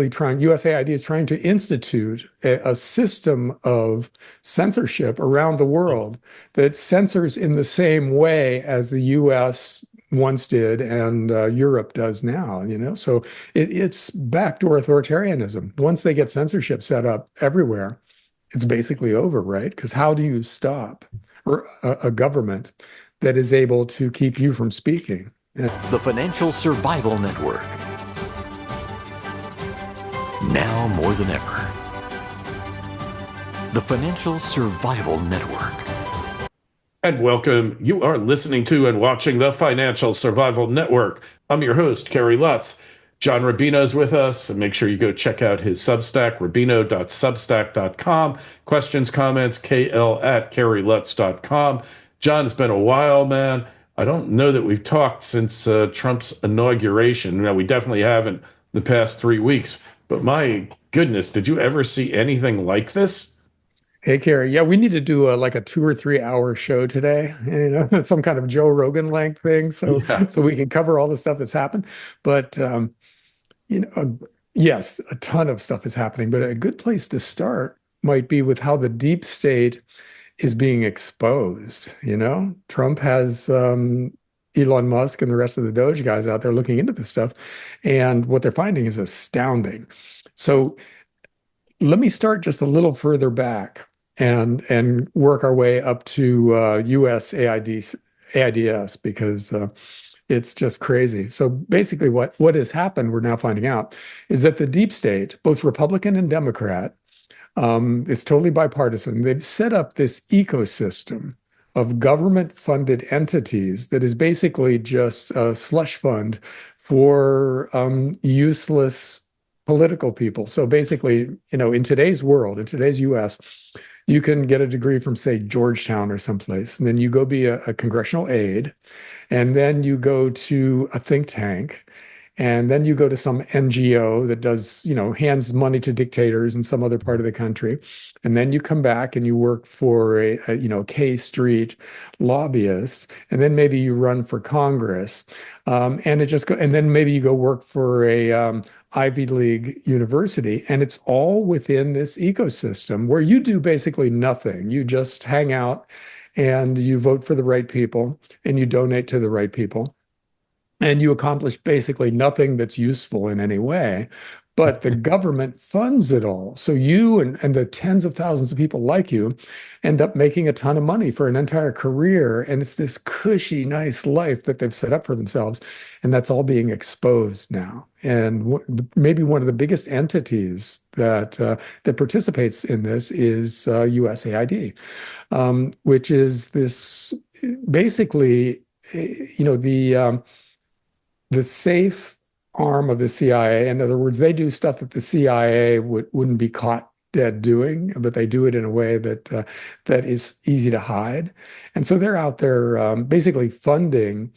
USAID is trying to institute a system of censorship around the world that censors in the same way as the US once did and Europe does now, So it's backdoor authoritarianism. Once they get censorship set up everywhere, it's basically over, right? Because how do you stop a government that is able to keep you from speaking? The Financial Survival Network. Now more than ever. The Financial Survival Network. And welcome. You are listening to and watching the Financial Survival Network. I'm your host, Kerry Lutz. John Rubino is with us, and make sure you go check out his Substack, rubino.substack.com. Questions, comments, kl@kerrylutz.com. John, it's been a while, man. I don't know that we've talked since Trump's inauguration. Now, we definitely haven't the past 3 weeks, but my goodness, did you ever see anything like this? Hey, Carrie. Yeah, we need to do like a 2 or 3 hour show today, some kind of Joe Rogan length thing. So we can cover all the stuff that's happened. But, yes, a ton of stuff is happening. But a good place to start might be with how the deep state is being exposed. Trump has Elon Musk and the rest of the Doge guys out there looking into this stuff. And what they're finding is astounding. So let me start just a little further back and work our way up to USAIDs because it's just crazy. So basically what has happened, we're now finding out, is that the deep state, both Republican and Democrat, it's totally bipartisan. They've set up this ecosystem of government-funded entities that is basically just a slush fund for useless political people. So basically, in today's world, in today's US, you can get a degree from, say, Georgetown or someplace, and then you go be a congressional aide, and then you go to a think tank, and then you go to some NGO that does, hands money to dictators in some other part of the country. And then you come back and you work for a K Street lobbyist. And then maybe you run for Congress. And then maybe you go work for a Ivy League university. And it's all within this ecosystem where you do basically nothing. You just hang out and you vote for the right people and you donate to the right people. And you accomplish basically nothing that's useful in any way, but the government funds it all. So you and the tens of thousands of people like you end up making a ton of money for an entire career. And it's this cushy, nice life that they've set up for themselves. And that's all being exposed now. And maybe one of the biggest entities that participates in this is USAID, which is this basically, the safe arm of the CIA. In other words, they do stuff that the CIA wouldn't be caught dead doing, but they do it in a way that is easy to hide. And so they're out there basically funding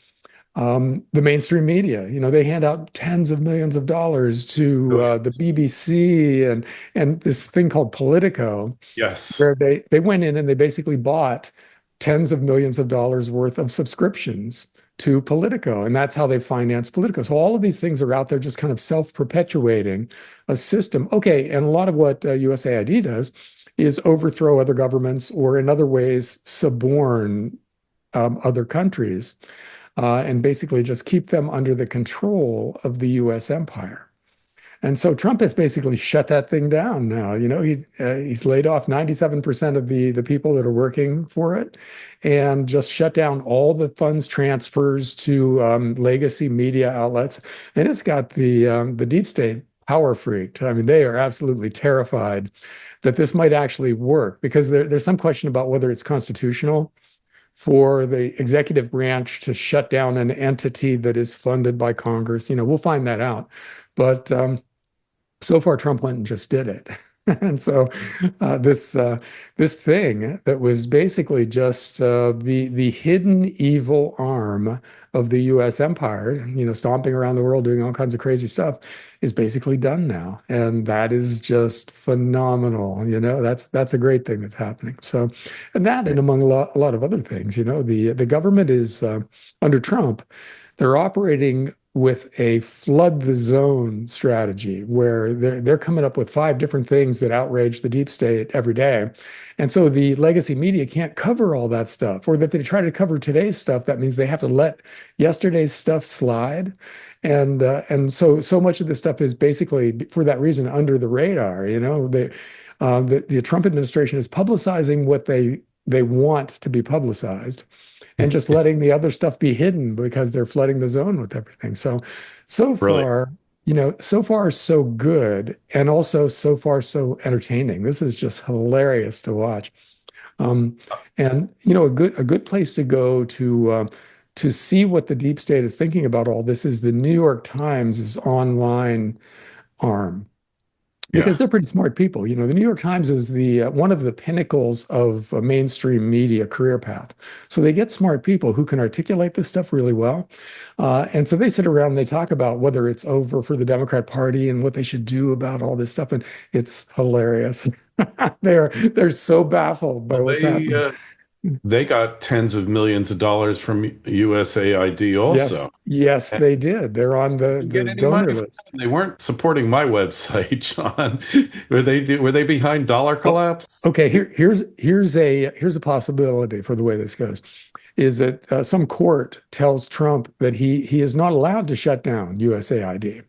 the mainstream media. They hand out tens of millions of dollars to the BBC and this thing called Politico. Yes. Where they went in and they basically bought tens of millions of dollars worth of subscriptions to Politico, and that's how they finance Politico. So all of these things are out there just kind of self-perpetuating a system. Okay, and a lot of what USAID does is overthrow other governments or in other ways suborn other countries and basically just keep them under the control of the US empire. And so Trump has basically shut that thing down now. He's laid off 97% of the people that are working for it and just shut down all the funds transfers to legacy media outlets. And it's got the deep state power freaked. I mean, they are absolutely terrified that this might actually work because there's some question about whether it's constitutional for the executive branch to shut down an entity that is funded by Congress. We'll find that out. But so far, Trump went and just did it. And so this thing that was basically just the hidden evil arm of the U.S. empire, stomping around the world, doing all kinds of crazy stuff, is basically done now. And that is just phenomenal. That's a great thing that's happening. So, and that, and among a lot of other things, the government is under Trump, they're operating with a flood the zone strategy where they're coming up with 5 different things that outrage the deep state every day. And so the legacy media can't cover all that stuff, or that they try to cover today's stuff. That means they have to let yesterday's stuff slide. And so much of this stuff is basically, for that reason, under the radar. The Trump administration is publicizing what they want to be publicized, and just letting the other stuff be hidden because they're flooding the zone with everything. So Really? far, so far so good, and also so far so entertaining. This is just hilarious to watch. Um, and a good place to go to see what the deep state is thinking about all this is the New York Times' online arm, because Yeah. they're pretty smart people. The New York Times is the one of the pinnacles of a mainstream media career path. So they get smart people who can articulate this stuff really well. And so they sit around and they talk about whether it's over for the Democrat Party and what they should do about all this stuff. And it's hilarious. They're so baffled by Well, what's happening. they got tens of millions of dollars from USAID Yes, also. yes, And they did. They're on the didn't the get any donor money from list. them. They weren't supporting my website, John. Were they behind Dollar Oh, Collapse? okay. Here's a possibility for the way this goes, is that some court tells Trump that he is not allowed to shut down USAID.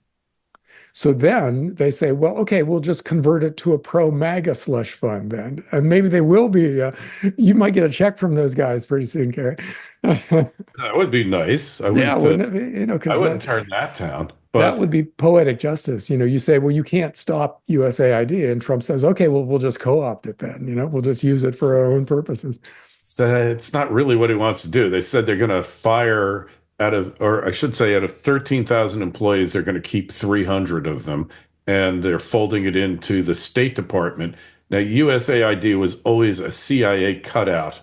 So then they say, well, okay, we'll just convert it to a pro-MAGA slush fund then, and maybe they will be. You might get a check from those guys pretty soon, Kerry. That would be nice. Yeah, wouldn't it be? I Because wouldn't turn that down. that But would be poetic justice. You say, well, you can't stop USAID, and Trump says, okay, well, we'll just co-opt it then. We'll just use it for our own purposes. it's not really what he wants to do. They said they're going to fire or I should say, out of 13,000 employees, they're going to keep 300 of them, and they're folding it into the State Department. Now, USAID was always a CIA cutout,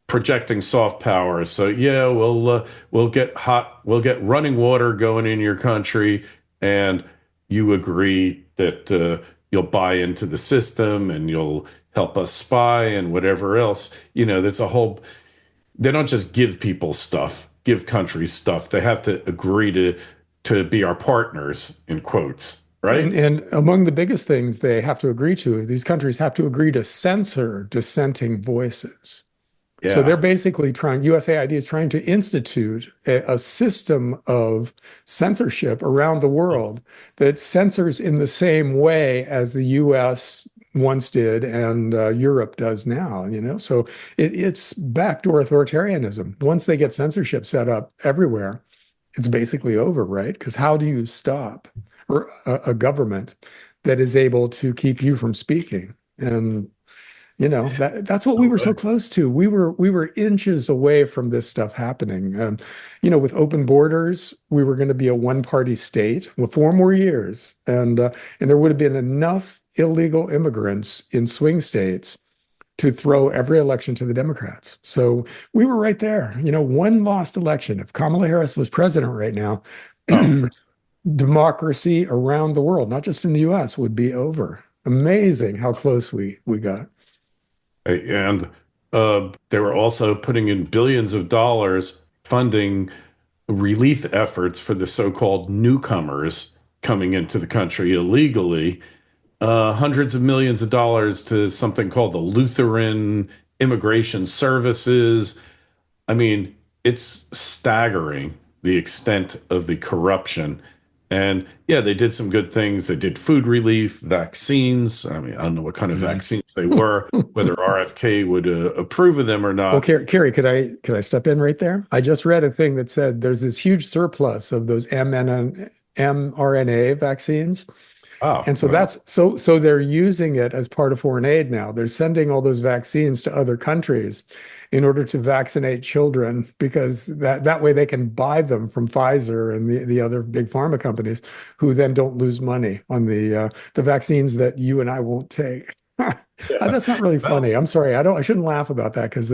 projecting soft power. So yeah, we'll get running water going in your country, and you agree that you'll buy into the system and you'll help us spy and whatever else. That's a whole. They don't just give people stuff, give countries stuff. They have to agree to be our partners, in quotes, And right? and among the biggest things they have to agree to, these countries have to agree to censor dissenting voices. So they're Yeah. basically USAID is trying to institute a system of censorship around the world that censors in the same way as the US once did and Europe does now, So it's backdoor authoritarianism. Once they get censorship set up everywhere, it's basically over, right? Because how do you stop a government that is able to keep you from speaking? And that's what we were so close to. We were inches away from this stuff happening. With open borders, we were going to be a one-party state with 4 more years, and there would have been enough illegal immigrants in swing states to throw every election to the Democrats. So we were right there. One lost election. If Kamala Harris was president right now, Oh, democracy around the world, not just in the U.S., would be over. Amazing how close we got. and they were also putting in billions of dollars funding relief efforts for the so-called newcomers coming into the country illegally. Hundreds of millions of dollars to something called the Lutheran Immigration Services. I mean, it's staggering the extent of the corruption. And yeah, they did some good things. They did food relief, vaccines. I mean, I don't know what kind of Mhm. vaccines they were, whether RFK would approve of them or Oh, not. Carrie, could I step in right there? I just read a thing that said there's this huge surplus of those mRNA vaccines. Oh, And so well, so they're using it as part of foreign aid now. They're sending all those vaccines to other countries in order to vaccinate children, because that way they can buy them from Pfizer and the other big pharma companies, who then don't lose money on the vaccines that you and I won't take. yeah. That's not really Well, funny. I'm sorry. I shouldn't laugh about that, because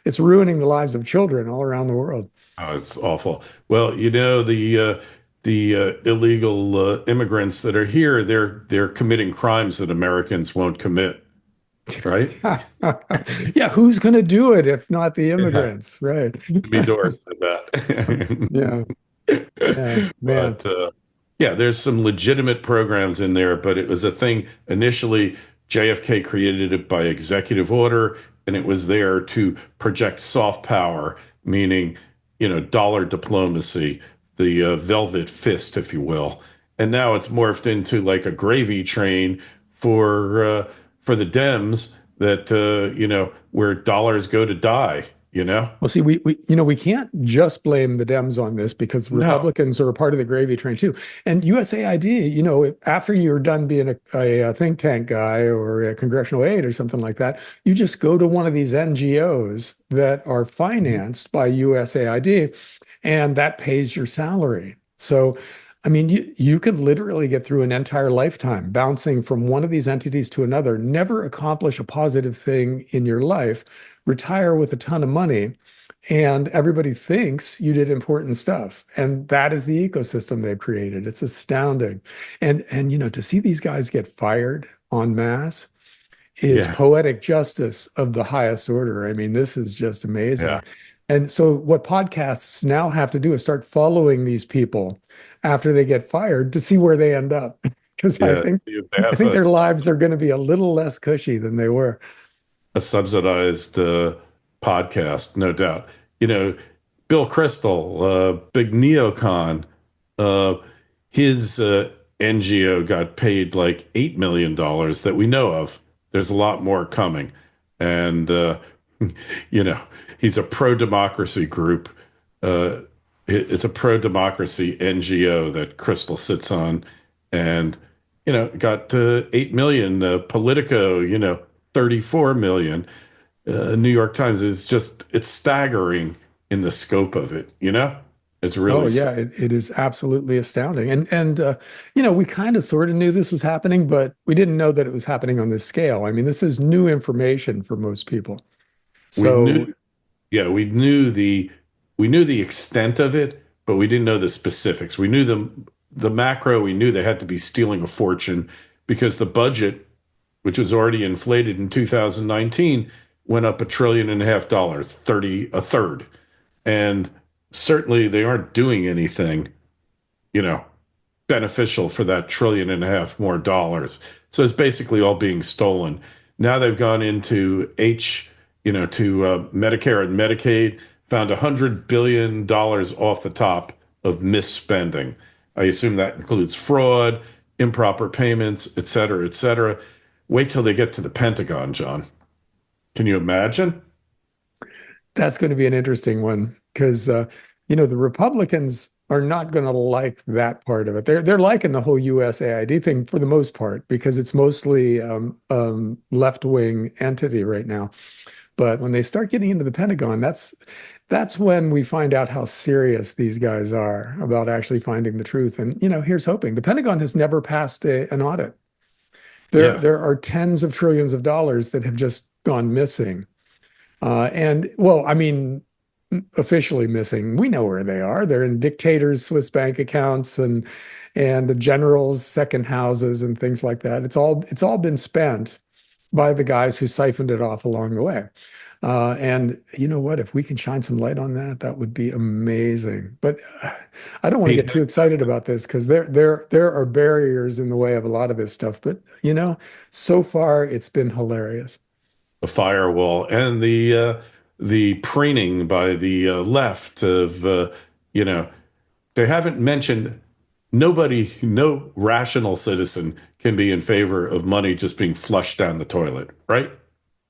it's ruining the lives of children all around the world. oh, it's awful. Well, the illegal immigrants that are here, they're committing crimes that Americans won't commit, right? Yeah, who's going to do it if not the Yeah, immigrants, right? Jimmy Dore said that. Yeah. Yeah, man. But yeah, there's some legitimate programs in there, but it was a thing initially. JFK created it by executive order, and it was there to project soft power, meaning, dollar diplomacy, the velvet fist, if you will. And now it's morphed into like a gravy train for the Dems that where dollars go to die. Well, see, we can't just blame the Dems on this because No, Republicans are a part of the gravy train too. And USAID, after you're done being a think tank guy or a congressional aide or something like that, you just go to one of these NGOs that are financed by USAID, and that pays your salary. So, I mean, you could literally get through an entire lifetime bouncing from one of these entities to another, never accomplish a positive thing in your life, retire with a ton of money, and everybody thinks you did important stuff. And that is the ecosystem they've created. It's astounding. And to see these guys get fired en masse is yeah, poetic justice of the highest order. I mean, this is just yeah, amazing. And so what podcasts now have to do is start following these people after they get fired to see where they end up. Because I yeah. think You I have think their lives are going to be a little less cushy than they were. a subsidized podcast, no doubt. You know, Bill Kristol, big neocon, uh, his NGO got paid like $8 million that we know of. There's a lot more coming. And, you know, he's a pro democracy group. Uh, it's a pro democracy NGO that Kristol sits on. And, got 8 million, Politico, 34 million. New York Times is it's staggering in the scope of it, It's Oh really yeah, it is absolutely astounding. And we kind of sort of knew this was happening, but we didn't know that it was happening on this scale. I mean, this is new information for most people. we So, knew yeah, we knew the extent of it, but we didn't know the specifics. We knew the macro, we knew they had to be stealing a fortune because the budget, which was already inflated in 2019, went up $1.5 trillion, 30 a third. And certainly they aren't doing anything, you know, beneficial for that $1.5 trillion more dollars. So it's basically all being stolen. Now they've gone into to Medicare and Medicaid, found $100 billion off the top of misspending. I assume that includes fraud, improper payments, et cetera, et cetera. Wait till they get to the Pentagon, John. Can you imagine? that's going to be an interesting one because the Republicans are not going to like that part of it. They're liking the whole USAID thing for the most part because it's mostly left-wing entity right now. But when they start getting into the Pentagon, that's when we find out how serious these guys are about actually finding the truth. And here's hoping. The Pentagon has never passed an audit. There Yeah. there are tens of trillions of dollars that have just gone missing. And well, I mean, officially missing. We know where they are. They're in dictators' Swiss bank accounts and the generals' second houses and things like that. It's all been spent by the guys who siphoned it off along the way. And you know what? If we can shine some light on that, that would be amazing. But I don't want to get too excited about this because there are barriers in the way of a lot of this stuff. But so far it's been hilarious. The firewall and the preening by the left of you know they haven't mentioned no rational citizen can be in favor of money just being flushed down the toilet, right?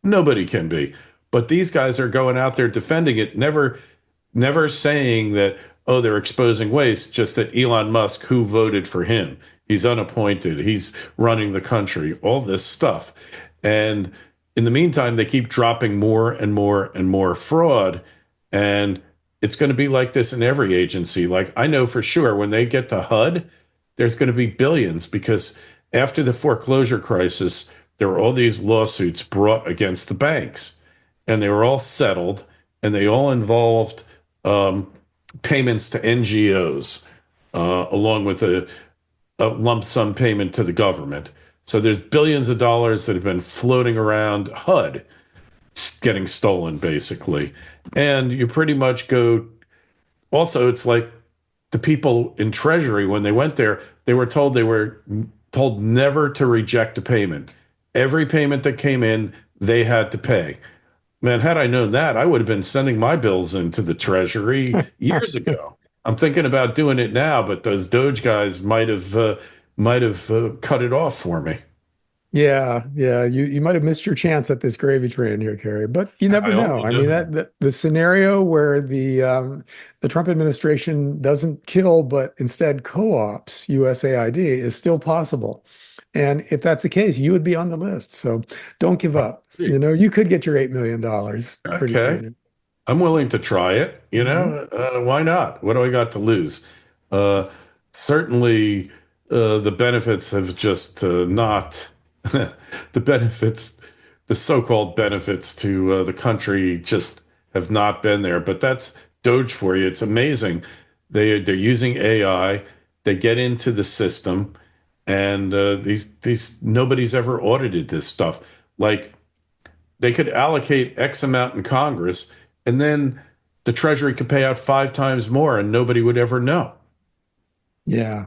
Nobody can be. But these guys are going out there defending it, never saying that, oh, they're exposing waste, just that Elon Musk, who voted for him, he's unappointed, he's running the country, all this stuff. And in the meantime, they keep dropping more and more and more fraud. And it's going to be like this in every agency. Like I know for sure when they get to HUD, there's going to be billions because after the foreclosure crisis, there were all these lawsuits brought against the banks and they were all settled and they all involved payments to NGOs along with a lump sum payment to the government. So there's billions of dollars that have been floating around HUD getting stolen basically. And you pretty much go also it's like the people in Treasury, when they went there, they were told never to reject a payment. Every payment that came in, they had to pay. Man, had I known that, I would have been sending my bills into the Treasury years ago. I'm thinking about doing it now, but those Doge guys might have cut it off for me. Yeah, yeah, you might have missed your chance at this gravy train here, Kerry, but you never I hope know. you I mean, know the scenario where the Trump administration doesn't kill but instead co-ops USAID is still possible. And if that's the case, you would be on the list. So don't give up. that. You could get your $8 million pretty Okay. soon. I'm willing to try it. Mhm. Why not? What do I got to lose? Uh, Certainly, the benefits have just not the benefits, the so-called benefits to the country just have not been there. But that's Doge for you. It's amazing. They're using AI. They get into the system, and these nobody's ever audited this stuff. Like they could allocate X amount in Congress, and then the Treasury could pay out 5 times more, and nobody would ever know. Yeah.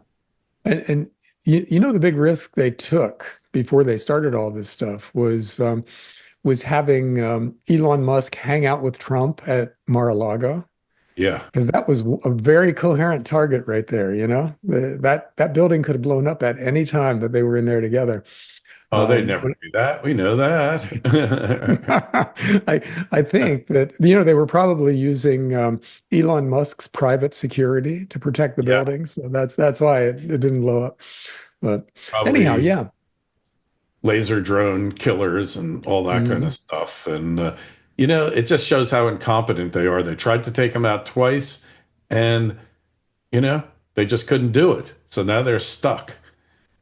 And you know the big risk they took before they started all this stuff was having Elon Musk hang out with Trump at Mar-a-Lago. Yeah. Because that was a very coherent target right there, that building could have blown up at any time that they were in there together. Oh, they never But do that. We know that. I think that they were probably using Elon Musk's private security to protect the Yeah, buildings. So that's why it didn't blow up. But anyhow, probably yeah. laser drone killers and all that kind of Mhm. stuff. And, it just shows how incompetent they are. They tried to take them out twice, and, you know, they just couldn't do it. So now they're stuck.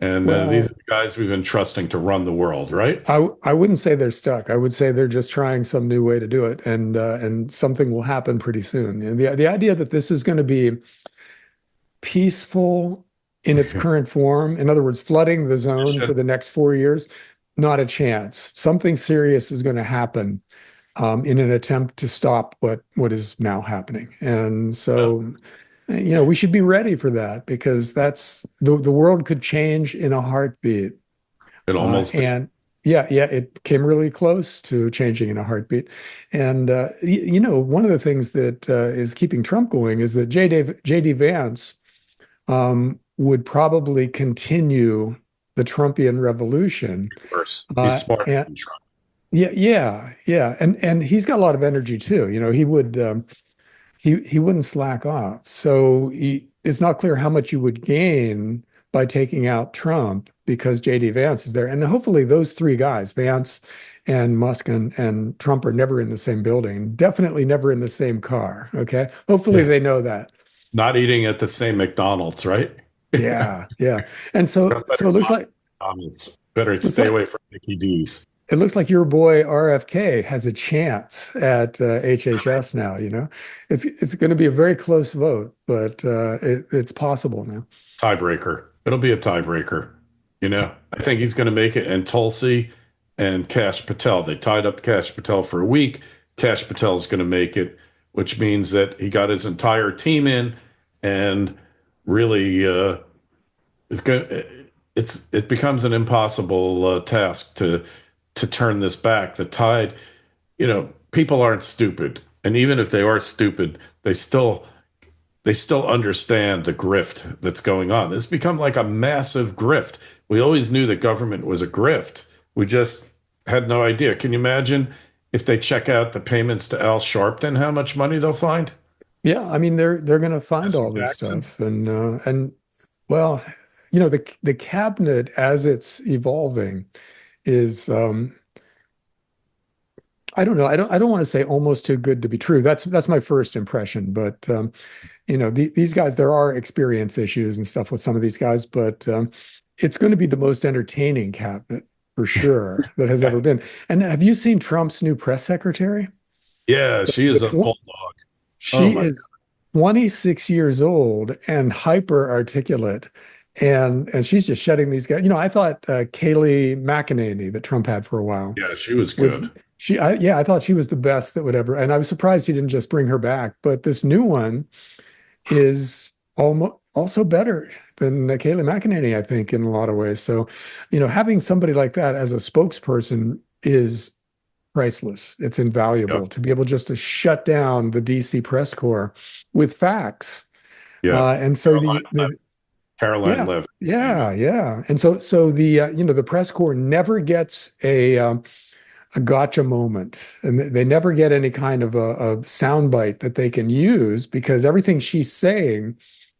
And these are Well, the guys we've been trusting to run the world, right? I wouldn't say they're stuck. I would say they're just trying some new way to do it, and something will happen pretty soon. And the idea that this is going to be peaceful in its current form, in other words, flooding the zone for the next 4 years, not a chance. Something serious is going to happen in an attempt to stop what is now happening. And Yeah, so, we should be ready for that because that's the world could change in a heartbeat. it almost did. And yeah, yeah, it came really close to changing in a heartbeat. And one of the things that is keeping Trump going is that JD Vance would probably continue the Trumpian revolution. Worse. He's smarter And than Trump. yeah, yeah, yeah, and he's got a lot of energy too. He would he wouldn't slack off. So it's not clear how much you would gain by taking out Trump because JD Vance is there. And hopefully those three guys, Vance and Musk and Trump, are never in the same building, definitely never in the same car. Okay. Hopefully Yeah. they know that. Not eating at the same McDonald's, right? Yeah. Yeah. And so Trump better it not McDonald's. Better looks stay like away from Mickey D's. it looks like your boy RFK has a chance at HHS now. It's going to be a very close vote, but it's possible now. Tiebreaker. It'll be a tiebreaker. I think he's going to make it. And Tulsi and Kash Patel. They tied up Kash Patel for a week. Kash Patel is going to make it, which means that he got his entire team in, and really, it's going. It becomes an impossible task to turn this back. The tide. People aren't stupid, and even if they are stupid, they still understand the grift that's going on. It's become like a massive grift. We always knew that government was a grift. We just had no idea. Can you imagine if they check out the payments to Al Sharpton, how much money they'll find? Yeah, I mean they're going to find Jesse all this Jackson? stuff, and well, the cabinet as it's evolving is I don't know. I don't want to say almost too good to be true. That's my first impression. But these guys, there are experience issues and stuff with some of these guys, but it's going to be the most entertaining cabinet for sure that has ever been. And have you seen Trump's new press secretary? Yeah, she The is a tw bulldog. Oh She my, is 26 years old and hyper articulate. And she's just shutting these guys. I thought Kayleigh McEnany that Trump had for a while yeah, she was was good. yeah, I thought she was the best that would ever. And I was surprised he didn't just bring her back. But this new one is also better than Kayleigh McEnany, I think, in a lot of ways. So, having somebody like that as a spokesperson is priceless. It's Yeah. invaluable to be able just to shut down the DC press corps with facts. Yeah. And so Caroline yeah, Levitt. yeah. And so the press corps never gets a gotcha moment, and they never get any kind of a soundbite that they can use because everything she's saying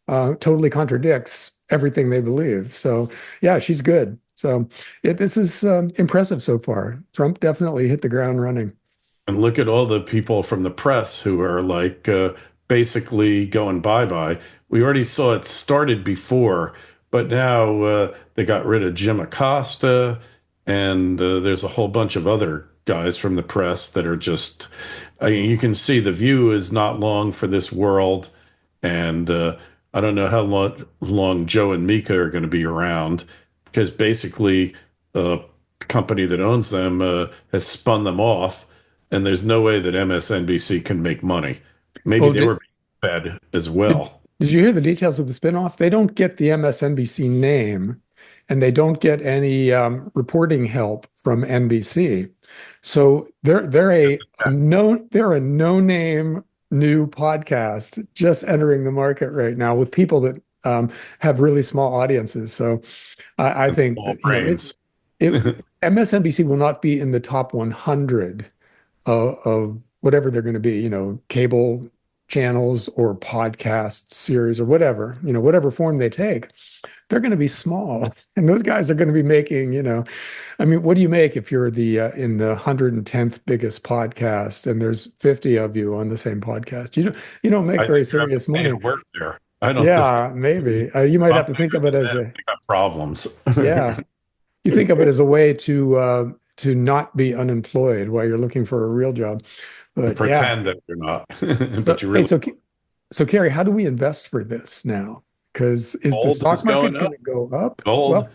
totally contradicts everything they believe. So yeah, she's good. So this is impressive so far. Trump definitely hit the ground running. And look at all the people from the press who are like basically going bye-bye. We already saw it started before, but now they got rid of Jim Acosta, and there's a whole bunch of other guys from the press that are just, I mean, you can see the view is not long for this world. And I don't know how long Joe and Mika are going to be around because basically the company that owns them has spun them off, and there's no way that MSNBC can make money. Maybe Oh, they were being fed as did, well. did you hear the details of the spinoff? They don't get the MSNBC name, and they don't get any reporting help from NBC. So they're a no name new podcast just entering the market right now with people that have really small audiences. So I And think small that, brains. MSNBC will not be in the top 100 of whatever they're going to be, cable channels or podcast series or whatever, whatever form they take. They're going to be small, and those guys are going to be making, I mean, what do you make if you're in the 110th biggest podcast and there's 50 of you on the same podcast? You don't make I very think you have to serious pay to money. work there. I don't think Yeah, maybe. You might have to think of it as they got problems. yeah, you think of it as a way to not be unemployed while you're looking for a real job. To But yeah, pretend that you're not, so but you hey, really so Kerry, how do we invest for this now? Because is the gold is stock market going going up. to go up? Gold, Well,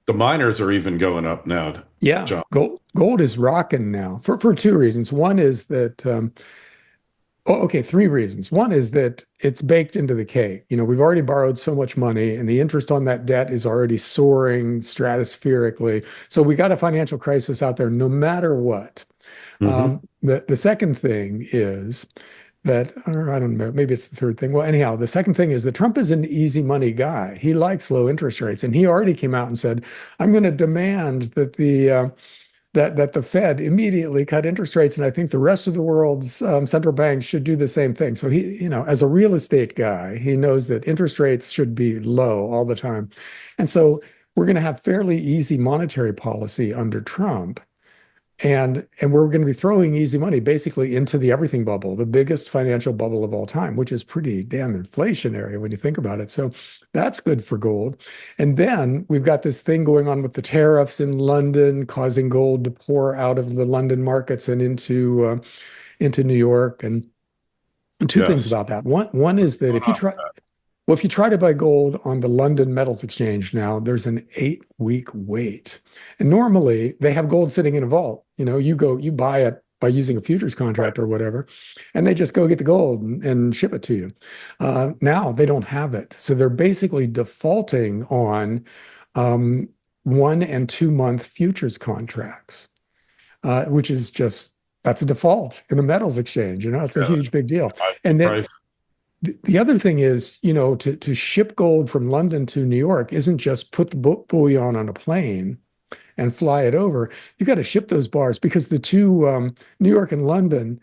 the miners are even going up now, yeah, John. gold is rocking now for two reasons. One is that okay, three reasons. One is that it's baked into the cake. We've already borrowed so much money, and the interest on that debt is already soaring stratospherically. So we got a financial crisis out there, no matter what. Hmm. The second thing is that, or I don't know, maybe it's the third thing. Well, anyhow, the second thing is that Trump is an easy money guy. He likes low interest rates, and he already came out and said, "I'm going to demand that the Fed immediately cut interest rates, and I think the rest of the world's central banks should do the same thing." So he, as a real estate guy, he knows that interest rates should be low all the time, and so we're going to have fairly easy monetary policy under Trump. And we're going to be throwing easy money basically into the everything bubble, the biggest financial bubble of all time, which is pretty damn inflationary when you think about it. So that's good for gold. And then we've got this thing going on with the tariffs in London, causing gold to pour out of the London markets and into New York. And two things Yes. about that. One is that if you try to buy gold on the London Metals Exchange now, there's an 8-week wait. And normally they have gold sitting in a vault. You buy it by using a futures contract or whatever, and they just go get the gold and ship it to you. Now they don't have it. So they're basically defaulting on 1 and 2 month futures contracts, which is that's a default in a metals exchange. It's a Yeah. huge, big deal. High And then price. the other thing is, to ship gold from London to New York isn't just put the bullion on a plane and fly it over. You got to ship those bars because the two, New York and London,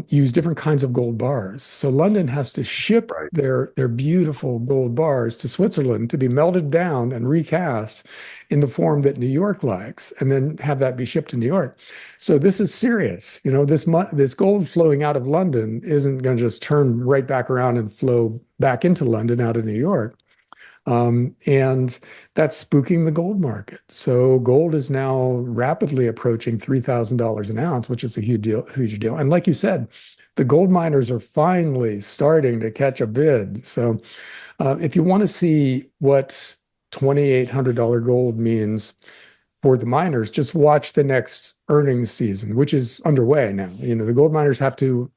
use different kinds of gold bars. So London has to ship Right. their beautiful gold bars to Switzerland to be melted down and recast in the form that New York likes, and then have that be shipped to New York. So this is serious. This gold flowing out of London isn't going to just turn right back around and flow back into London out of New York. And that's spooking the gold market. So gold is now rapidly approaching $3,000 an ounce, which is a huge deal. And like you said, the gold miners are finally starting to catch a bid. So if you want to see what $2,800 gold means for the miners, just watch the next earnings season, which is underway now. The gold miners have to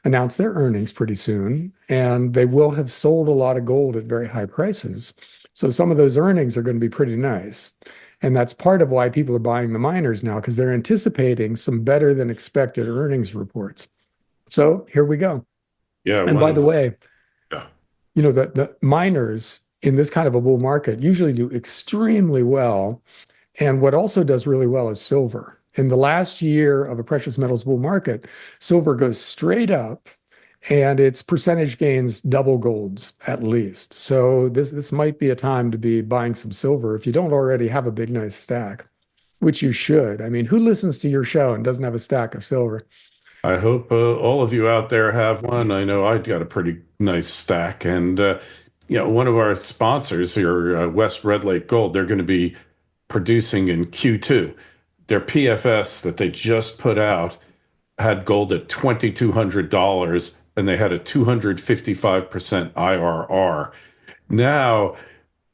announce their earnings pretty soon, and they will have sold a lot of gold at very high prices. So some of those earnings are going to be pretty nice. And that's part of why people are buying the miners now, because they're anticipating some better than expected earnings reports. So here we go. Yeah. And by the way, yeah. The miners in this kind of a bull market usually do extremely well. And what also does really well is silver. In the last year of a precious metals bull market, silver goes straight up, and its percentage gains double gold's at least. So this might be a time to be buying some silver if you don't already have a big, nice stack, which you should. I mean, who listens to your show and doesn't have a stack of silver? I hope all of you out there have one. I know I got a pretty nice stack. And, one of our sponsors here, West Red Lake Gold, they're going to be producing in Q2. Their PFS that they just put out had gold at $2,200, and they had a 255% IRR. Now,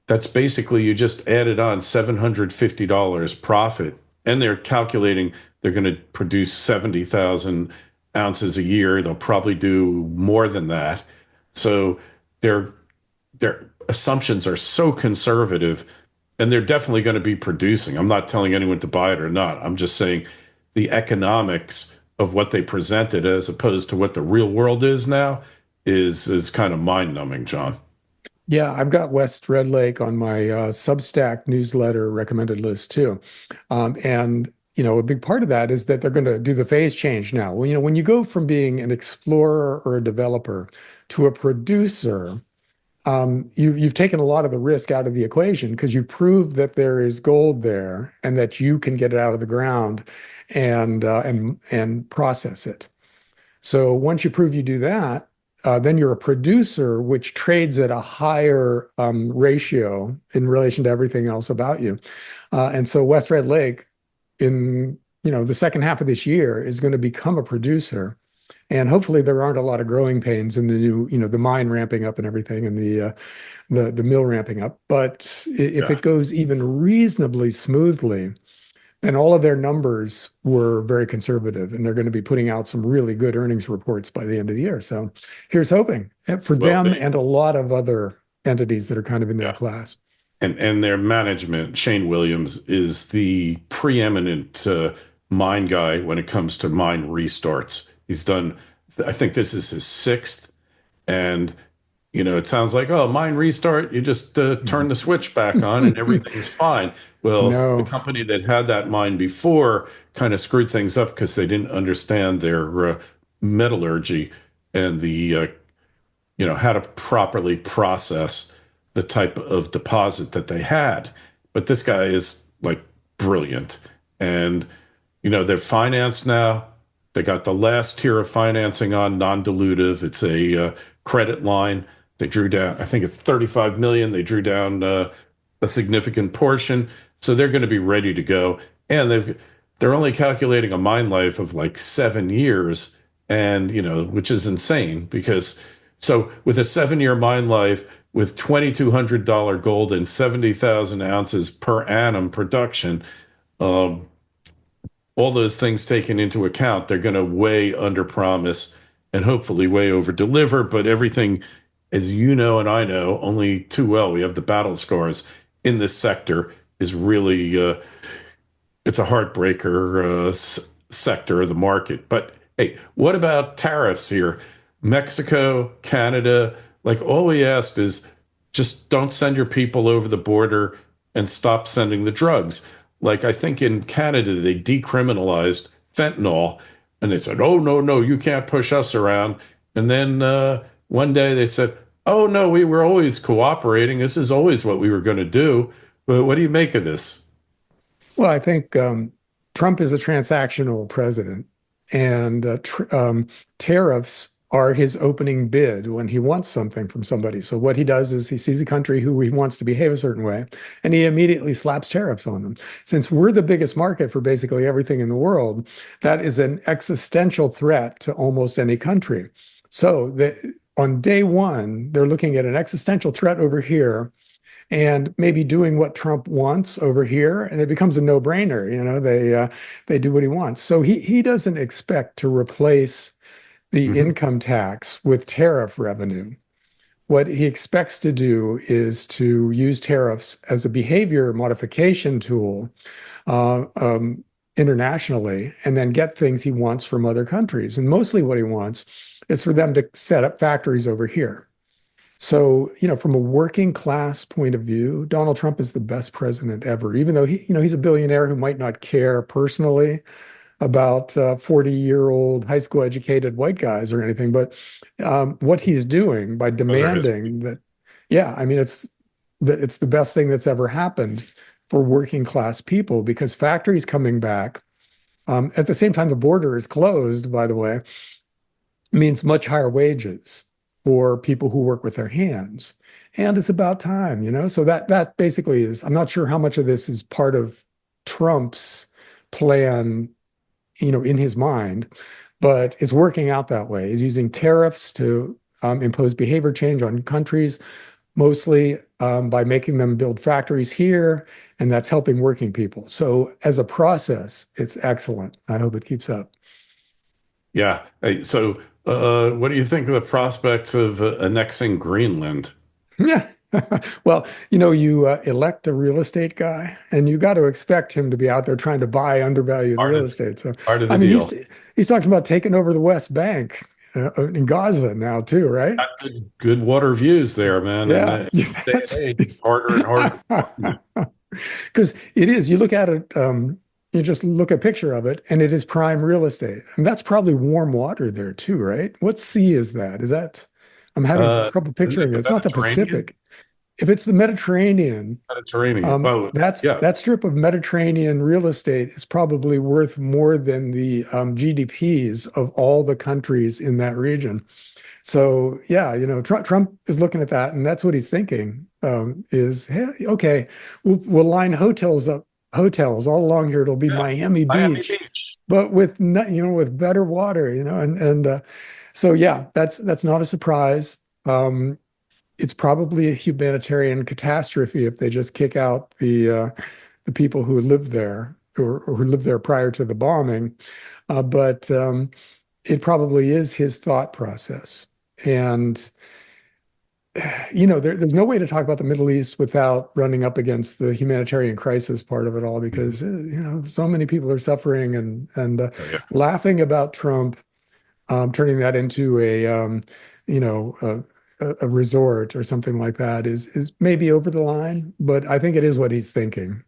that's basically you just added on $750 profit, and they're calculating they're going to produce 70,000 ounces a year. They'll probably do more than that. So their assumptions are so conservative, and they're definitely going to be producing. I'm not telling anyone to buy it or not. I'm just saying the economics of what they presented as opposed to what the real world is now is kind of mind-numbing, John. Yeah, I've got West Red Lake on my Substack newsletter recommended list too. And a big part of that is that they're going to do the phase change now. Well, when you go from being an explorer or a developer to a producer, you've taken a lot of the risk out of the equation because you've proved that there is gold there and that you can get it out of the ground and process it. So once you prove you do that, then you're a producer, which trades at a higher ratio in relation to everything else about you. And so West Red Lake, in the second half of this year, is going to become a producer. And hopefully there aren't a lot of growing pains in the new, the mine ramping up and everything, and the mill ramping up. But if it goes even reasonably smoothly, then all of their numbers were very conservative, and they're going to be putting out some really good earnings reports by the end of the year. So here's hoping for them and a lot of other entities that are kind of in that class. And their management, Shane Williams, is the preeminent mine guy when it comes to mine restarts. He's done, I think this is his sixth. And, it sounds like, oh, mine restart, you just turn the switch back on and everything's fine. Well, the company that had that mine before kind of screwed things up because they didn't understand their metallurgy and the, how to properly process the type of deposit that they had. But this guy is like brilliant. And, they're financed now. They got the last tier of financing on non-dilutive. It's a credit line. They drew down, I think it's 35 million. They drew down a significant portion. So they're going to be ready to go. And they're only calculating a mine life of like 7 years, and, which is insane because so with a 7-year mine life with $2,200 gold and 70,000 ounces per annum production, all those things taken into account, they're going to way under promise and hopefully way over deliver. But everything, as you know and I know only too well, we have the battle scars in this sector, is really it's a heartbreaker sector of the market. But hey, what about tariffs here? Mexico, Canada, like all we asked is just don't send your people over the border and stop sending the drugs. Like I think in Canada, they decriminalized fentanyl and they said, oh, no, you can't push us around. And then one day they said, oh, no, we were always cooperating. This is always what we were going to do. But what do you make of this? Well, I think Trump is a transactional president, and tariffs are his opening bid when he wants something from somebody. So what he does is he sees a country who he wants to behave a certain way, and he immediately slaps tariffs on them. Since we're the biggest market for basically everything in the world, that is an existential threat to almost any country. So on day one, they're looking at an existential threat over here, and maybe doing what Trump wants over here, and it becomes a no-brainer. They do what he wants. So he doesn't expect to replace the Hmm. income tax with tariff revenue. What he expects to do is to use tariffs as a behavior modification tool uh, um, internationally, and then get things he wants from other countries. And mostly what he wants is for them to set up factories over here. So, from a working class point of view, Donald Trump is the best president ever, even though he's a billionaire who might not care personally about 40-year-old high school educated white guys or anything. But what he's doing by Those are his. demanding that, yeah, I mean, it's the best thing that's ever happened for working class people because factories coming back at the same time the border is closed, by the way, means much higher wages for people who work with their hands. And it's about time. So that basically is, I'm not sure how much of this is part of Trump's plan, in his mind, but it's working out that way. He's using tariffs to impose behavior change on countries, mostly by making them build factories here, and that's helping working people. So as a process, it's excellent. I hope it keeps up. Yeah. Hey, so, what do you think of the prospects of annexing Greenland? Yeah. Well, you elect a real estate guy, and you got to expect him to be out there trying to buy undervalued Part real of estate. So, part of I the mean, deal. he's talking about taking over the West Bank in Gaza now too, right? Got good water views there, man. And Yeah, day and that's age, harder and harder to find. because it is. You look at it, you just look at a picture of it, and it is prime real estate, and that's probably warm water there too, right? What sea is that? Is that? I'm having trouble Isn't it picturing it. the It's not the Mediterranean? Pacific. If it's the Mediterranean, Mediterranean. Oh, that's yeah. that strip of Mediterranean real estate is probably worth more than the GDPs of all the countries in that region. So yeah, Trump is looking at that, and that's what he's thinking. Is hey, okay, we'll line hotels all along here. It'll be Yeah. Miami Miami Beach, Beach. but with better water, and so yeah, that's not a surprise. It's probably a humanitarian catastrophe if they just kick out the people who live there or who lived there prior to the bombing. But it probably is his thought process. And there's no way to talk about the Middle East without running up against the humanitarian crisis part of it all, Mhm. because so many people are suffering, and Oh, yeah. laughing about Trump turning that into you know, a resort or something like that is maybe over the line, but I think it is what he's thinking,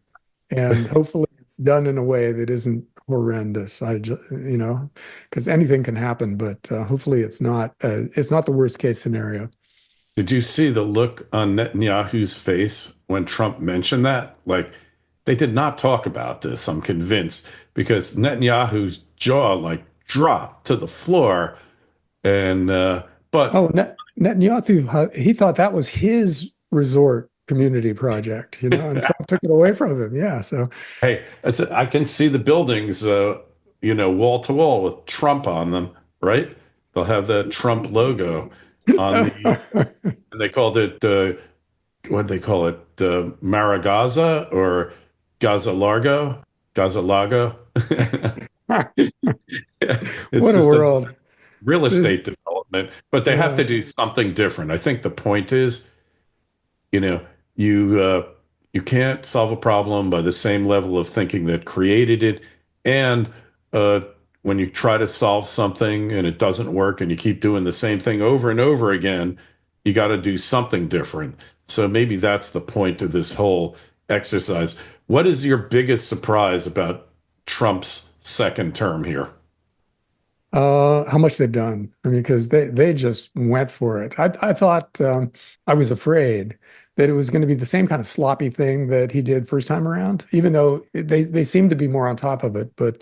and hopefully it's done in a way that isn't horrendous. Because anything can happen, but hopefully it's not the worst case scenario. Did you see the look on Netanyahu's face when Trump mentioned that? Like, they did not talk about this, I'm convinced, because Netanyahu's jaw like dropped to the floor. And, but Oh, Netanyahu, he thought that was his resort community project, and Trump took it away from him. Yeah, so. hey, I can see the buildings, wall to wall with Trump on them, right? They'll have that Trump logo on the, and they called it, what do they call it? Maragaza or Gaza Largo? Gaza Lago? It's What a just a world. real This- estate development, but they have yeah. to do something different. I think the point is, you know, you can't solve a problem by the same level of thinking that created it. And uh, when you try to solve something and it doesn't work and you keep doing the same thing over and over again, you got to do something different. So maybe that's the point of this whole exercise. What is your biggest surprise about Trump's second term here? How much they've done. I mean, because they just went for it. I thought I was afraid that it was going to be the same kind of sloppy thing that he did first time around, even though they seem to be more on top of it. But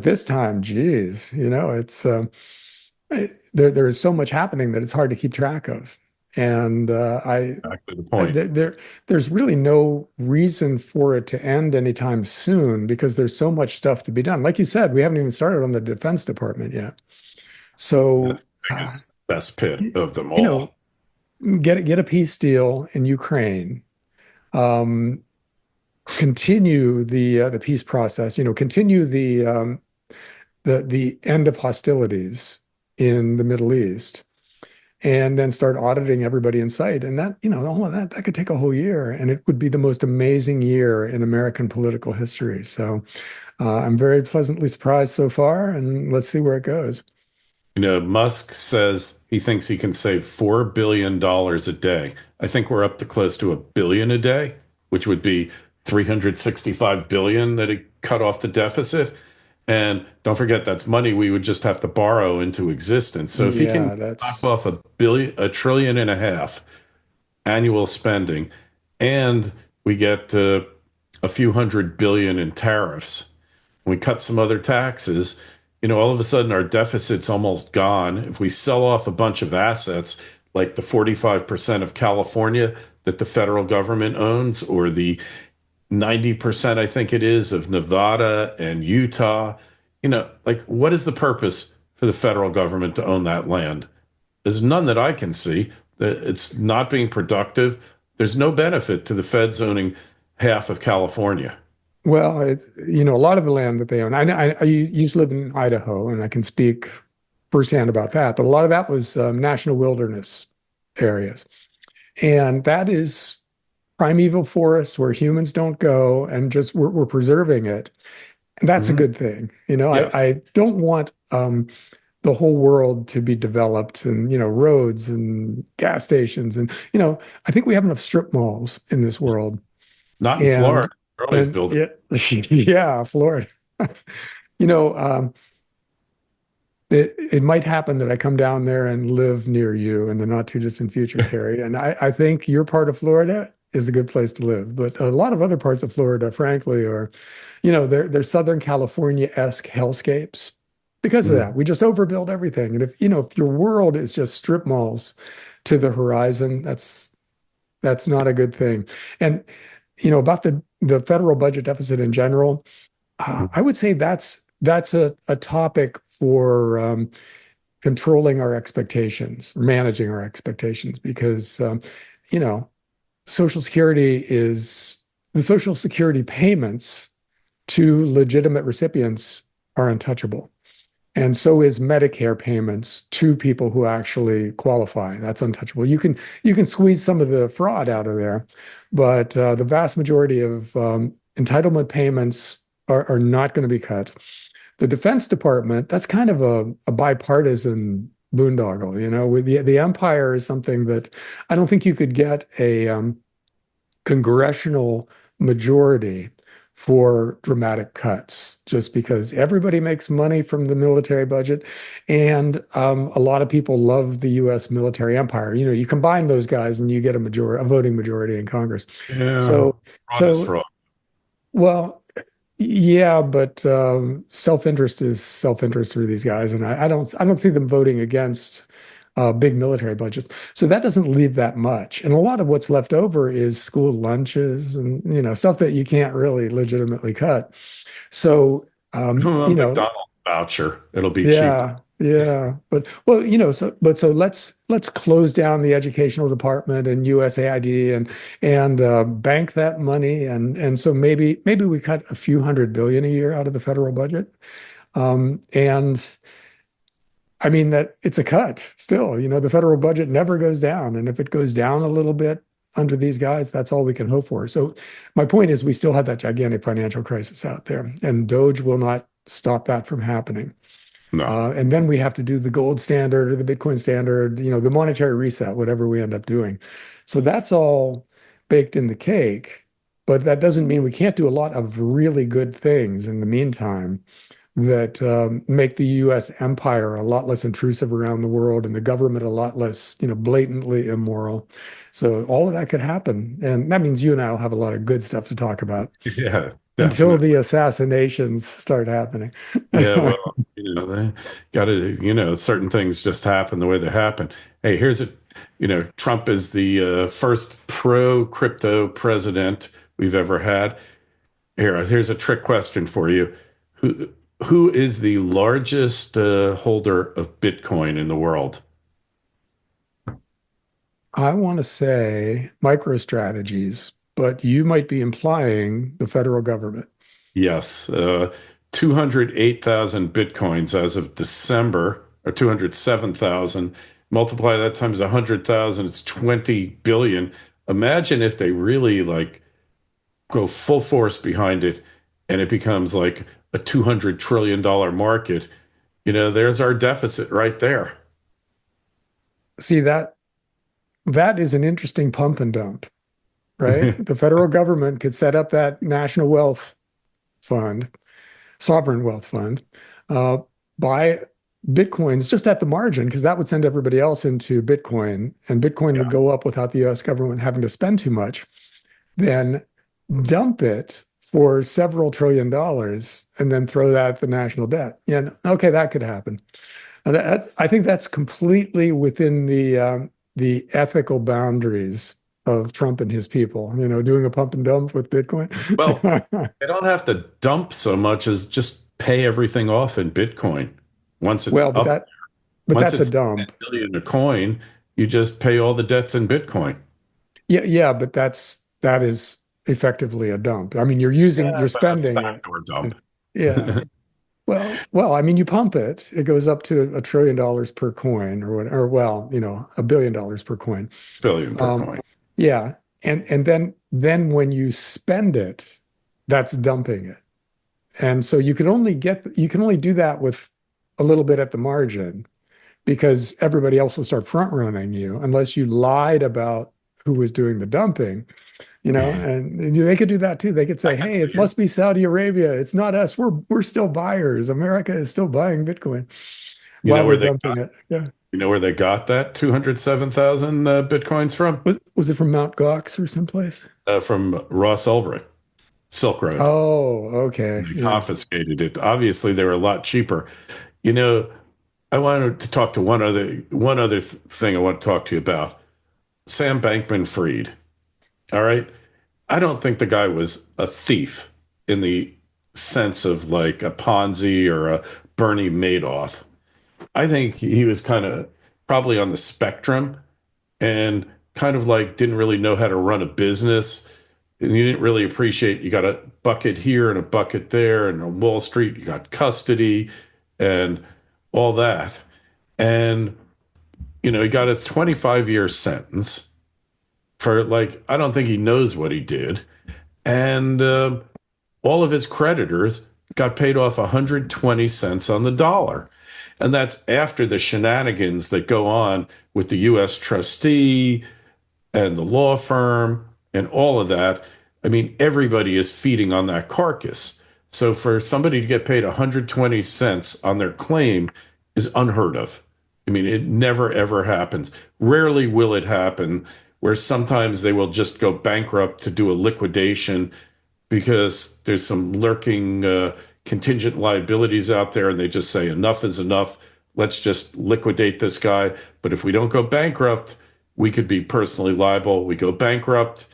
this time, geez, it's there is so much happening that it's hard to keep track of. And Exactly the point. there's really no reason for it to end anytime soon because there's so much stuff to be done. Like you said, we haven't even started on the Defense Department yet. So, That's the biggest best pit you of them know, all. get a peace deal in Ukraine, um, continue the peace process, continue the end of hostilities in the Middle East, and then start auditing everybody in sight. And that, all of that could take a whole year, and it would be the most amazing year in American political history. So I'm very pleasantly surprised so far, and let's see where it goes. Musk says he thinks he can save $4 billion a day. I think we're up to close to $1 billion a day, which would be 365 billion that he cut off the deficit. And don't forget, that's money we would just have to borrow into existence. So if he can Yeah, knock that's off $1.5 trillion annual spending, and we get a few hundred billion in tariffs, we cut some other taxes, all of a sudden our deficit's almost gone. If we sell off a bunch of assets, like the 45% of California that the federal government owns, or the 90%, I think it is, of Nevada and Utah, like what is the purpose for the federal government to own that land? There's none that I can see. That it's not being productive. There's no benefit to the feds owning half of California. well, it's a lot of the land that they own. I used to live in Idaho, and I can speak firsthand about that. But a lot of that was national wilderness areas, and that is primeval forest where humans don't go, and just we're preserving it. And that's a Mhm. good thing. Yes. I don't want the whole world to be developed, and roads and gas stations, and I think we have enough strip malls in this world. Not in Florida. And They're always and building. yeah, yeah, Florida. You know, it might happen that I come down there and live near you in the not too distant future, Carrie. And I think your part of Florida is a good place to live. But a lot of other parts of Florida, frankly, are, they're Southern California-esque hellscapes because of Mhm. that. We just overbuild everything. And if your world is just strip malls to the horizon, that's not a good thing. And about the federal budget deficit in general, I would say that's a topic for controlling our expectations, managing our expectations, because you know, Social Security is the Social Security payments to legitimate recipients are untouchable. And so is Medicare payments to people who actually qualify. That's untouchable. You can squeeze some of the fraud out of there, but the vast majority of entitlement payments are not going to be cut. The Defense Department, that's kind of a bipartisan boondoggle. With the empire is something that I don't think you could get a congressional majority for dramatic cuts, just because everybody makes money from the military budget, and a lot of people love the U.S. military empire. You combine those guys, and you get a voting majority in Congress. Yeah. So, Fraud is so fraud. well, yeah, but self-interest is self-interest for these guys, and I don't see them voting against big military budgets. So that doesn't leave that much. And a lot of what's left over is school lunches and stuff that you can't really legitimately cut. So Give them a McDonald's voucher. It'll be cheap. yeah, yeah. But well, so let's close down the educational department and USAID and bank that money, and so maybe we cut a few hundred billion a year out of the federal budget. And I mean that it's a cut still. The federal budget never goes down, and if it goes down a little bit under these guys, that's all we can hope for. So my point is, we still have that gigantic financial crisis out there, and Doge will not stop that from happening. No. And then we have to do the gold standard or the Bitcoin standard, the monetary reset, whatever we end up doing. So that's all baked in the cake, but that doesn't mean we can't do a lot of really good things in the meantime that make the U.S. empire a lot less intrusive around the world, and the government a lot less, blatantly immoral. So all of that could happen, and that means you and I will have a lot of good stuff to talk about Yeah, until the definitely. assassinations start happening. Yeah, well, they got to, certain things just happen the way they happen. Hey, Trump is the first pro-crypto president we've ever had. Here's a trick question for you. Who who is the largest holder of Bitcoin in the world? I want to say MicroStrategies, but you might be implying the federal government. Yes, 208,000 bitcoins as of December, or 207,000. Multiply that times 100,000, it's 20 billion. Imagine if they really like go full force behind it and it becomes like a $200 trillion market. There's our deficit right there. See, that is an interesting pump and dump, right? The federal government could set up that national wealth fund, sovereign wealth fund, buy Bitcoins just at the margin, because that would send everybody else into Bitcoin, and Bitcoin would go up without the US government having to spend too much. Then dump it for several $trillion and then throw that at the national debt. Yeah, okay, that could happen. I think that's completely within the ethical boundaries of Trump and his people, doing a pump and dump with Bitcoin. Well, they don't have to dump so much as just pay everything off in Bitcoin. Once it's Well, up, but once that's a it's dump. 10 billion a coin, you just pay all the debts in Bitcoin. Yeah, but that is effectively a dump. I mean, you're But a spending it. backdoor dump. Yeah. Well, I mean, you pump it, it goes up to $1 trillion per coin, or what, or well, $1 billion per coin. Billion per coin. Yeah, and then when you spend it, that's dumping it. And so you can only do that with a little bit at the margin, because everybody else will start front running you unless you lied about who was doing the dumping. And they could do that too. They could say, "Hey, it must be Saudi Arabia. It's not us. We're still buyers. America is still buying Bitcoin while they're dumping it." Yeah. You know where they got that 207,000 Bitcoins from? Was it from Mount Gox or someplace? From Ross Ulbricht, Silk Road. Oh, okay. They confiscated it. Obviously, they were a lot cheaper. You know, I wanted to talk to one other thing I want to talk to you about. Sam Bankman-Fried. All right. I don't think the guy was a thief in the sense of like a Ponzi or a Bernie Madoff. I think he was kind of probably on the spectrum and kind of like didn't really know how to run a business. And you didn't really appreciate you got a bucket here and a bucket there, and on Wall Street, you got custody and all that. And, he got a 25-year sentence for like, I don't think he knows what he did. And all of his creditors got paid off 120 cents on the dollar. And that's after the shenanigans that go on with the U.S. trustee and the law firm and all of that. I mean, everybody is feeding on that carcass. So for somebody to get paid 120 cents on their claim is unheard of. I mean, it never, ever happens. Rarely will it happen where sometimes they will just go bankrupt to do a liquidation because there's some lurking contingent liabilities out there, and they just say enough is enough. Let's just liquidate this guy. But if we don't go bankrupt, we could be personally liable. We go bankrupt,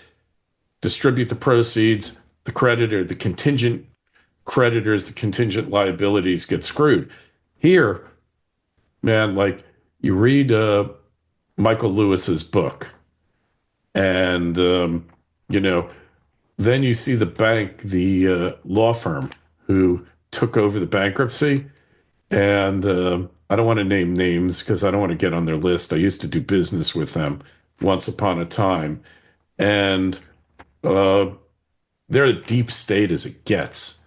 distribute the proceeds, the creditor, the contingent creditors, the contingent liabilities get screwed. Here, man, like you read Michael Lewis's book, and then you see the bank, the law firm who took over the bankruptcy. And I don't want to name names because I don't want to get on their list. I used to do business with them once upon a time. And they're a deep state as it gets.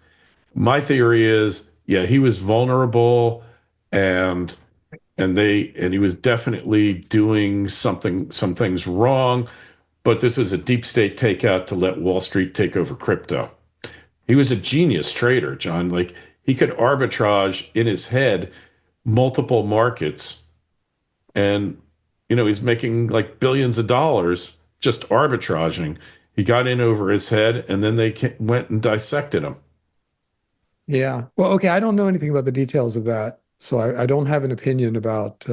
My theory is, yeah, he was vulnerable and he was definitely doing some things wrong, but this was a deep state takeout to let Wall Street take over crypto. He was a genius trader, John. Like he could arbitrage in his head multiple markets, and he's making like billions of dollars just arbitraging. He got in over his head, and then they went and dissected him. Yeah. Well, okay. I don't know anything about the details of that, so I don't have an opinion about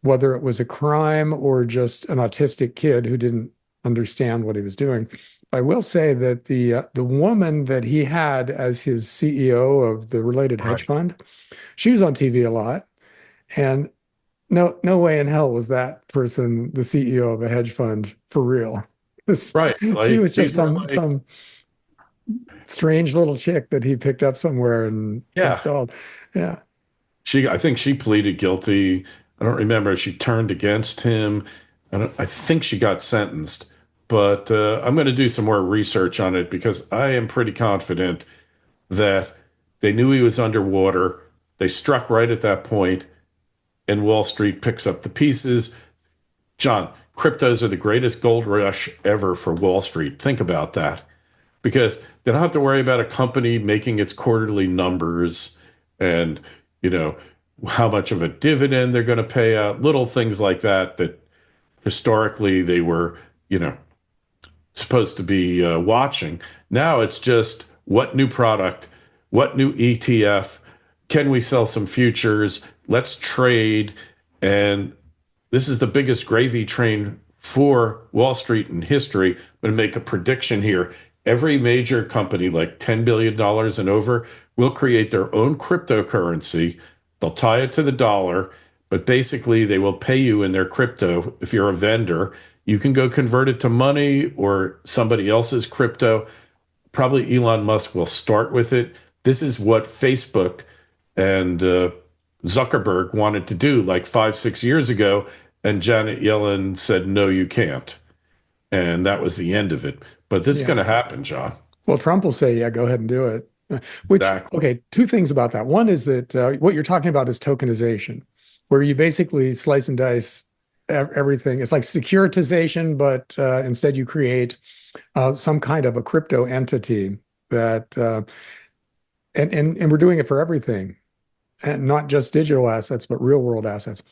whether it was a crime or just an autistic kid who didn't understand what he was doing. I will say that the woman that he had as his CEO of the related hedge fund, she was on TV a lot, and no way in hell was that person the CEO of a hedge fund for real. Right. She Like was just these were like, some strange little chick that he picked up somewhere and yeah, installed. Yeah. I think she pleaded guilty. I don't remember. She turned against him. I think she got sentenced, but I'm going to do some more research on it because I am pretty confident that they knew he was underwater. They struck right at that point, and Wall Street picks up the pieces. John, cryptos are the greatest gold rush ever for Wall Street. Think about that because they don't have to worry about a company making its quarterly numbers and, you know, how much of a dividend they're going to pay out, little things like that, that historically they were, you know, supposed to be watching. Now it's just what new product, what new ETF, can we sell some futures? Let's trade. And this is the biggest gravy train for Wall Street in history. I'm going to make a prediction here. Every major company, like $10 billion and over, will create their own cryptocurrency. They'll tie it to the dollar, but basically they will pay you in their crypto. If you're a vendor, you can go convert it to money or somebody else's crypto. Probably Elon Musk will start with it. This is what Facebook and Zuckerberg wanted to do like 5, 6 years ago. And Janet Yellen said, no, you can't. And that was the end of it. But this is Yeah. going to happen, John. Well, Trump will say, yeah, go ahead and do it. Which, Exactly. okay, two things about that. One is that what you're talking about is tokenization, where you basically slice and dice everything. It's like securitization, but instead you create some kind of a crypto entity that, and we're doing it for everything, and not just digital assets, but real world assets.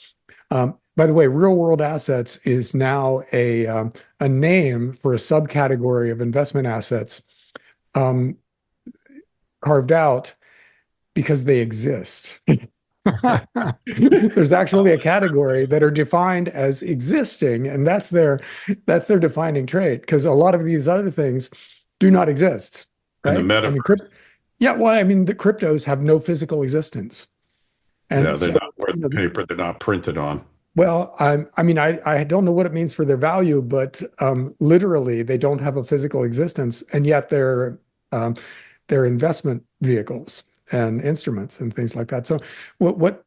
By the way, real world assets is now a name for a subcategory of investment assets carved out because they exist. There's actually a category that are defined as existing, and that's their defining trait. Because a lot of these other things do not exist, And the right? I mean, metaverse. yeah. Well, I mean, the cryptos have no physical existence, Yeah, and they're so not worth you the know, paper they're not printed on. well, I mean, I don't know what it means for their value, but literally, they don't have a physical existence, and yet um, they're investment vehicles and instruments and things like that. So, what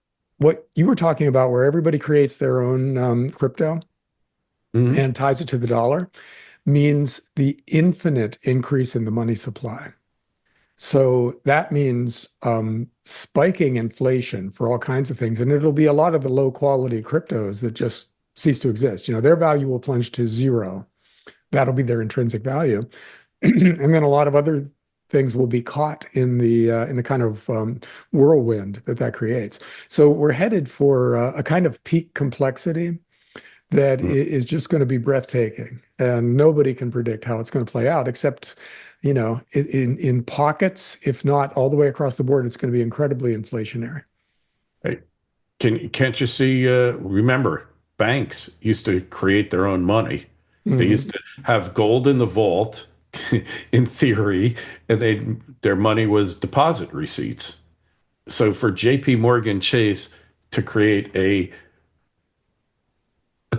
you were talking about, where everybody creates their own crypto Mhm. and ties it to the dollar, means the infinite increase in the money supply. So that means spiking inflation for all kinds of things. And it'll be a lot of the low quality cryptos that just cease to exist. You know, their value will plunge to zero. That'll be their intrinsic value. And then a lot of other things will be caught in the kind of whirlwind that creates. So we're headed for a kind of peak complexity that is just going to be breathtaking, and nobody can predict how it's going to play out, except, you know, in pockets, if not all the way across the board, it's going to be incredibly inflationary. Hey, can't you see? Remember, banks used to create their own money. They Mhm. used to have gold in the vault, in theory, and their money was deposit receipts. So for J.P. Morgan Chase to create a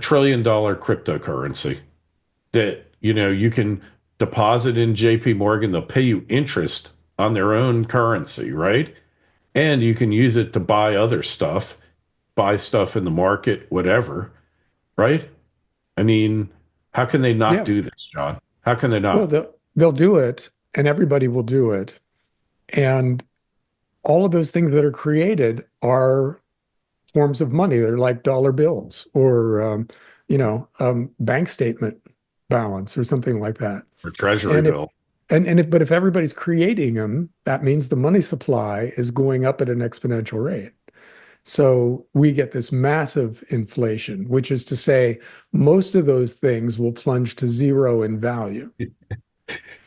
trillion dollar cryptocurrency that you can deposit in JP Morgan, they'll pay you interest on their own currency, right? And you can use it to buy other stuff, buy stuff in the market, whatever, right? I mean, how can they not Yeah. do this, John? How can they Well, not? they'll do it, and everybody will do it. And all of those things that are created are forms of money. They're like dollar bills or, bank statement balance or something like that. Or treasury And if bill? but if everybody's creating them, that means the money supply is going up at an exponential rate. So we get this massive inflation, which is to say, most of those things will plunge to zero in value. Yeah,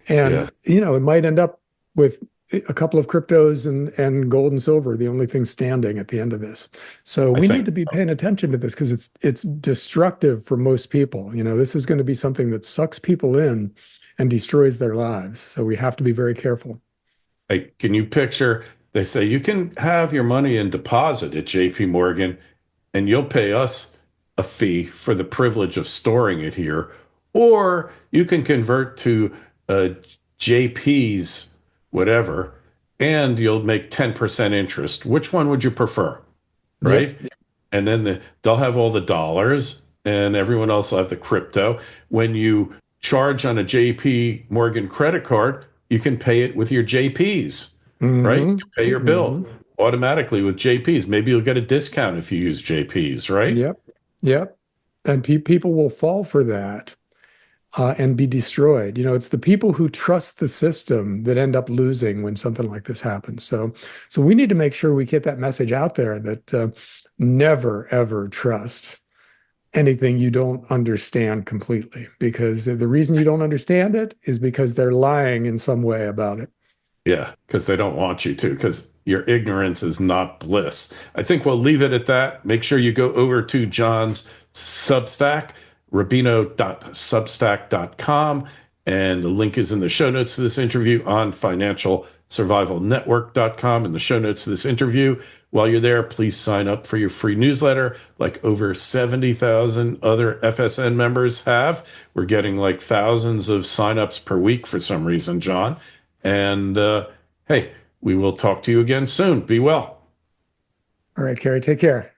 And, it might end up with a couple of cryptos and gold and silver, the only thing standing at the end of this. So I we need think to be paying attention to this because it's destructive for most people. This is going to be something that sucks people in and destroys their lives. So we have to be very careful. like, can you picture? They say you can have your money in deposit at JP Morgan and you'll pay us a fee for the privilege of storing it here. or you can convert to JP's, whatever, and you'll make 10% interest. Which one would you prefer? Right? Yep. And then they'll have all the dollars and everyone else will have the crypto. When you charge on a JP Morgan credit card, you can pay it with your JPs, right? You pay your bill automatically with JPs. Maybe you'll get a discount if you use JPs, right? Yep. Yep. And people will fall for that and be destroyed. You know, it's the people who trust the system that end up losing when something like this happens. So we need to make sure we get that message out there that never, ever trust anything you don't understand completely, because the reason you don't understand it is because they're lying in some way about it. Yeah, because they don't want you to, because your ignorance is not bliss. I think we'll leave it at that. Make sure you go over to John's Substack, rubino.substack.com, and the link is in the show notes to this interview on financialsurvivalnetwork.com in the show notes to this interview. While you're there, please sign up for your free newsletter, like over 70,000 other FSN members have. We're getting like thousands of signups per week for some reason, John. And hey, we will talk to you again soon. Be well. All right, Kerry, take care.